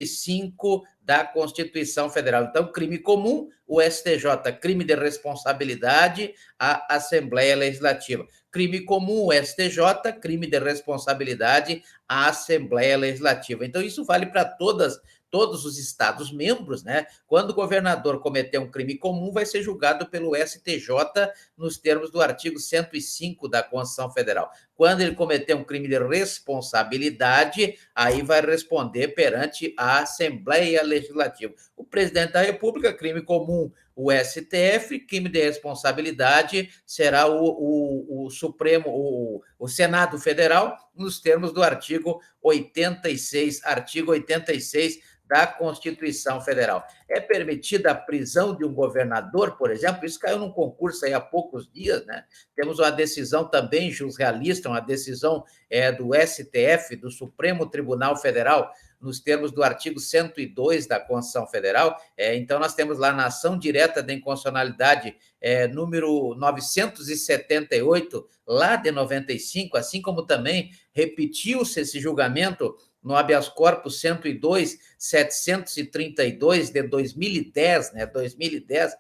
105 da Constituição Federal. Então, crime comum, o STJ, crime de responsabilidade, a Assembleia Legislativa. Crime comum, o STJ, crime de responsabilidade, a Assembleia Legislativa. Então, isso vale para todos os Estados-membros, né? Quando o governador cometer um crime comum, vai ser julgado pelo STJ nos termos do artigo 105 da Constituição Federal. Quando ele cometer um crime de responsabilidade, aí vai responder perante a Assembleia Legislativa. O presidente da República, crime comum, o STF, crime de responsabilidade será o Supremo, o Senado Federal, nos termos do artigo 86, da Constituição Federal. É permitida a prisão de um governador, por exemplo? Isso caiu num concurso aí há poucos dias, né? Temos uma decisão também jusrealista, uma decisão do STF, do Supremo Tribunal Federal, nos termos do artigo 102 da Constituição Federal. Então, nós temos lá na ação direta da inconstitucionalidade número 978, lá de 95, assim como também repetiu-se esse julgamento no habeas corpus 102.732 de 2010, né, 2010,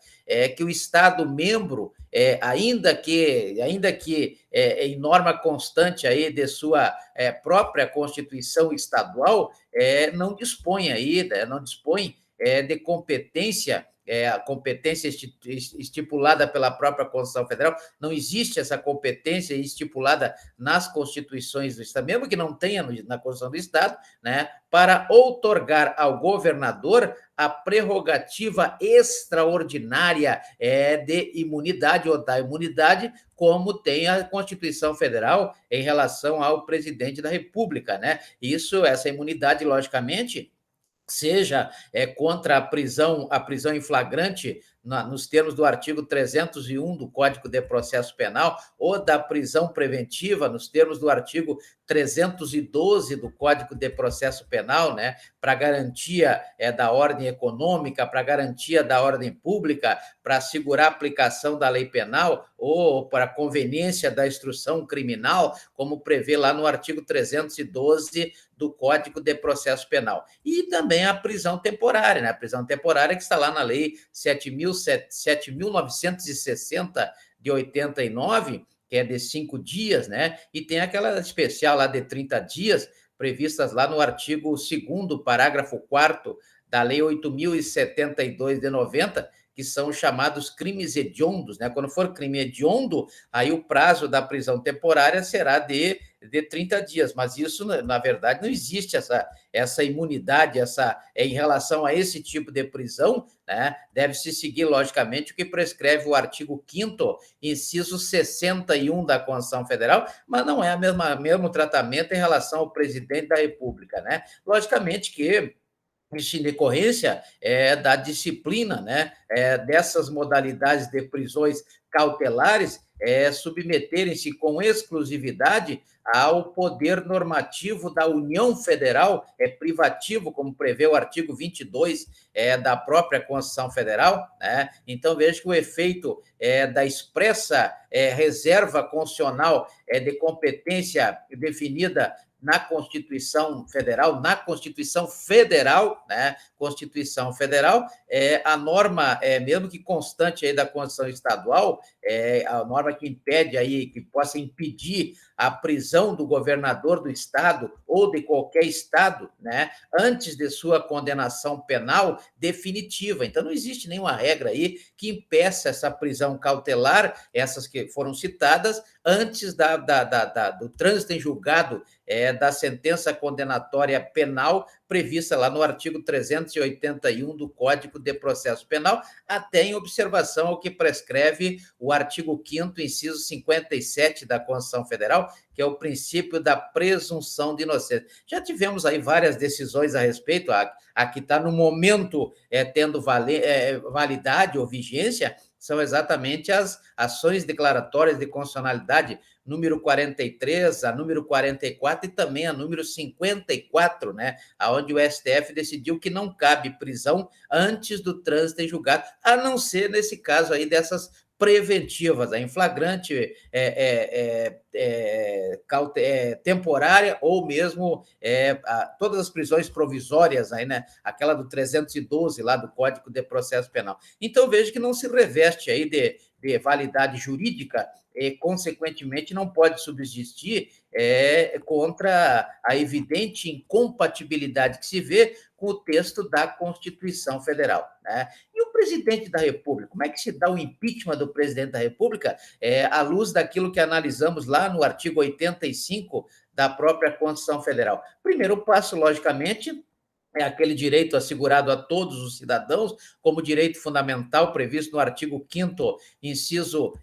que o Estado membro, ainda que em norma constante aí de sua própria Constituição estadual, não dispõe aí, né, não dispõe de competência, a competência estipulada pela própria Constituição Federal, não existe essa competência estipulada nas constituições do Estado, mesmo que não tenha na Constituição do Estado, né, para outorgar ao governador a prerrogativa extraordinária de imunidade ou da imunidade, como tem a Constituição Federal em relação ao presidente da República, né? Essa imunidade, logicamente, seja contra a prisão em flagrante, nos termos do artigo 301 do Código de Processo Penal, ou da prisão preventiva, nos termos do artigo 312 do Código de Processo Penal, né, para garantia da ordem econômica, para garantia da ordem pública, para assegurar a aplicação da lei penal, ou para conveniência da instrução criminal, como prevê lá no artigo 312 do Código de Processo Penal. E também a prisão temporária, né? A prisão temporária que está lá na Lei 7.960 de 89, que é de 5 dias, né? E tem aquela especial lá de 30 dias, previstas lá no artigo 2º, parágrafo 4º da Lei 8.072 de 90, que são chamados crimes hediondos, né? Quando for crime hediondo, aí o prazo da prisão temporária será de 30 dias, mas isso, na verdade, não existe essa imunidade, em relação a esse tipo de prisão, né? Deve-se seguir, logicamente, o que prescreve o artigo 5º, inciso 61 da Constituição Federal, mas não é o mesmo tratamento em relação ao presidente da República, né? Logicamente que isso em decorrência da disciplina, né, dessas modalidades de prisões cautelares, submeterem-se com exclusividade ao poder normativo da União Federal, privativo, como prevê o artigo 22 da própria Constituição Federal, né? Então, veja que o efeito da expressa reserva constitucional de competência definida na Constituição Federal, né? Constituição Federal, a norma, mesmo que constante aí da Constituição Estadual, a norma que impede aí, que possa impedir a prisão do governador do estado ou de qualquer estado, né, antes de sua condenação penal definitiva. Então, não existe nenhuma regra aí que impeça essa prisão cautelar, essas que foram citadas, antes do trânsito em julgado da sentença condenatória penal prevista lá no artigo 381 do Código de Processo Penal, até em observação ao que prescreve o artigo 5º, inciso 57 da Constituição Federal, que é o princípio da presunção de inocência. Já tivemos aí várias decisões a respeito, a que está no momento tendo validade ou vigência, são exatamente as ações declaratórias de constitucionalidade número 43, a número 44 e também a número 54, né, aonde o STF decidiu que não cabe prisão antes do trânsito em julgado, a não ser nesse caso aí dessas preventivas, em flagrante temporária ou mesmo todas as prisões provisórias, aí, né? Aquela do 312 lá do Código de Processo Penal. Então, vejo que não se reveste aí de validade jurídica e, consequentemente, não pode subsistir contra a evidente incompatibilidade que se vê com o texto da Constituição Federal, né? E o presidente da República, como é que se dá o impeachment do presidente da República à luz daquilo que analisamos lá no artigo 85 da própria Constituição Federal? Primeiro passo, logicamente, é aquele direito assegurado a todos os cidadãos, como direito fundamental previsto no artigo 5º, inciso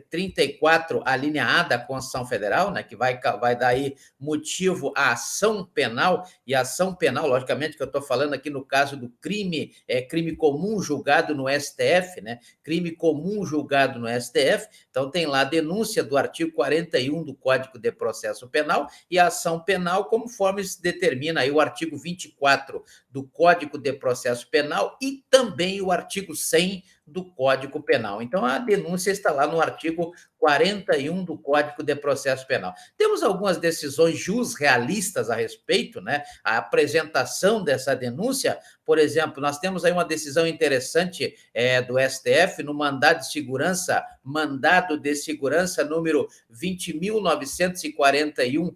34, a linha A da Constituição Federal, né, que vai dar aí motivo à ação penal, e a ação penal, logicamente, que eu estou falando aqui no caso do crime, crime comum julgado no STF, né, crime comum julgado no STF, então tem lá a denúncia do artigo 41 do Código de Processo Penal e a ação penal, conforme se determina aí o artigo 24 do Código de Processo Penal e também o artigo 100 do Código Penal. Então, a denúncia está lá no artigo 41 do Código de Processo Penal. Temos algumas decisões jusrealistas a respeito, né? A apresentação dessa denúncia, por exemplo, nós temos aí uma decisão interessante do STF no mandado de segurança número 20.941,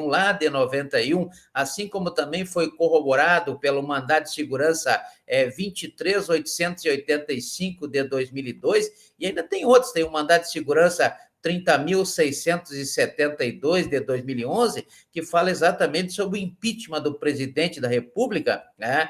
lá de 91, assim como também foi corroborado pelo mandado de segurança 23.885 de 2002, e ainda tem outros, tem o mandado de segurança 30.672 de 2011, que fala exatamente sobre o impeachment do presidente da República, né?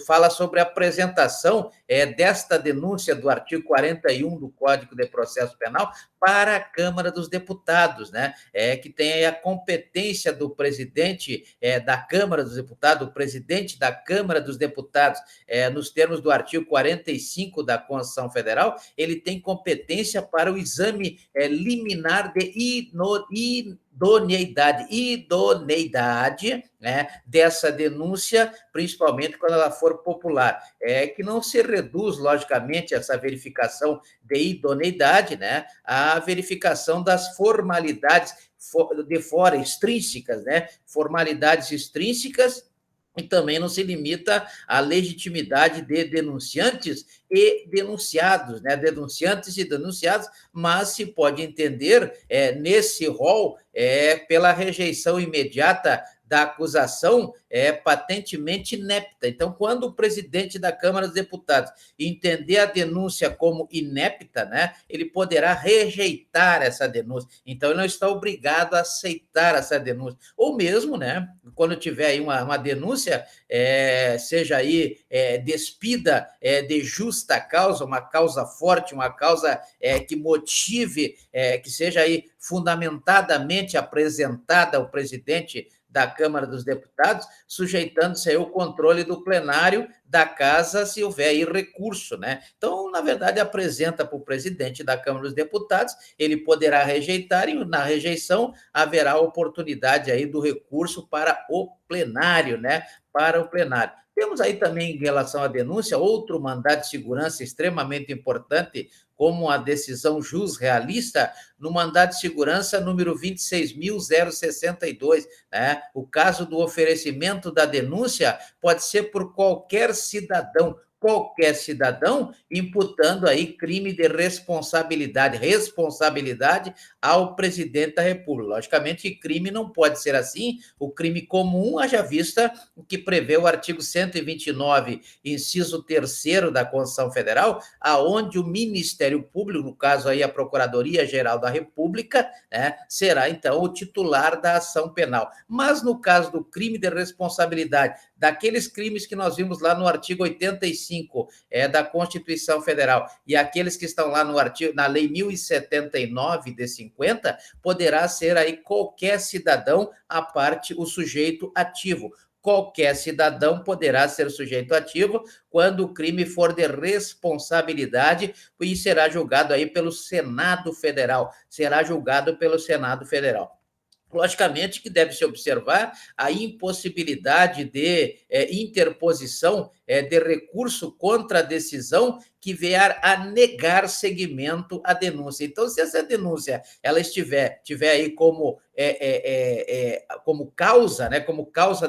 Fala sobre a apresentação desta denúncia do artigo 41 do Código de Processo Penal para a Câmara dos Deputados, né? Que tem aí a competência do presidente da Câmara dos Deputados, o presidente da Câmara dos Deputados, nos termos do artigo 45 da Constituição Federal, ele tem competência para o exame liminar de idoneidade, né, dessa denúncia, principalmente quando ela for popular. Que não se reduz, logicamente, essa verificação de idoneidade, né, à verificação das formalidades de fora, extrínsecas, né, formalidades extrínsecas, e também não se limita à legitimidade de denunciantes e denunciados, né? Denunciantes e denunciados, mas se pode entender nesse rol pela rejeição imediata da acusação patentemente inepta. Então, quando o presidente da Câmara dos Deputados entender a denúncia como inepta, né, ele poderá rejeitar essa denúncia. Então, ele não está obrigado a aceitar essa denúncia. Ou mesmo, né, quando tiver aí uma denúncia, seja aí despida de justa causa, uma causa forte, uma causa que motive, que seja aí fundamentadamente apresentada ao presidente da Câmara dos Deputados, sujeitando-se ao controle do plenário da Casa, se houver aí recurso, né? Então, na verdade, apresenta para o presidente da Câmara dos Deputados, ele poderá rejeitar, e na rejeição haverá oportunidade aí do recurso para o plenário, né? Para o plenário. Temos aí também, em relação à denúncia, outro mandado de segurança extremamente importante, como a decisão jusrealista, no mandado de segurança número 26.062, né? O caso do oferecimento da denúncia pode ser por qualquer cidadão, imputando aí crime de responsabilidade ao presidente da República. Logicamente, crime não pode ser assim, o crime comum, haja vista o que prevê o artigo 129, inciso 3º da Constituição Federal, aonde o Ministério Público, no caso aí a Procuradoria-Geral da República, né, será então o titular da ação penal. Mas no caso do crime de responsabilidade, daqueles crimes que nós vimos lá no artigo 85 da Constituição Federal e aqueles que estão lá na Lei 1079 de 50, poderá ser aí qualquer cidadão, à parte o sujeito ativo. Qualquer cidadão poderá ser sujeito ativo quando o crime for de responsabilidade e será julgado aí pelo Senado Federal. Logicamente que deve-se observar a impossibilidade de interposição de recurso contra a decisão que vier a negar seguimento à denúncia. Então, se essa denúncia ela tiver aí como causa, né, como causa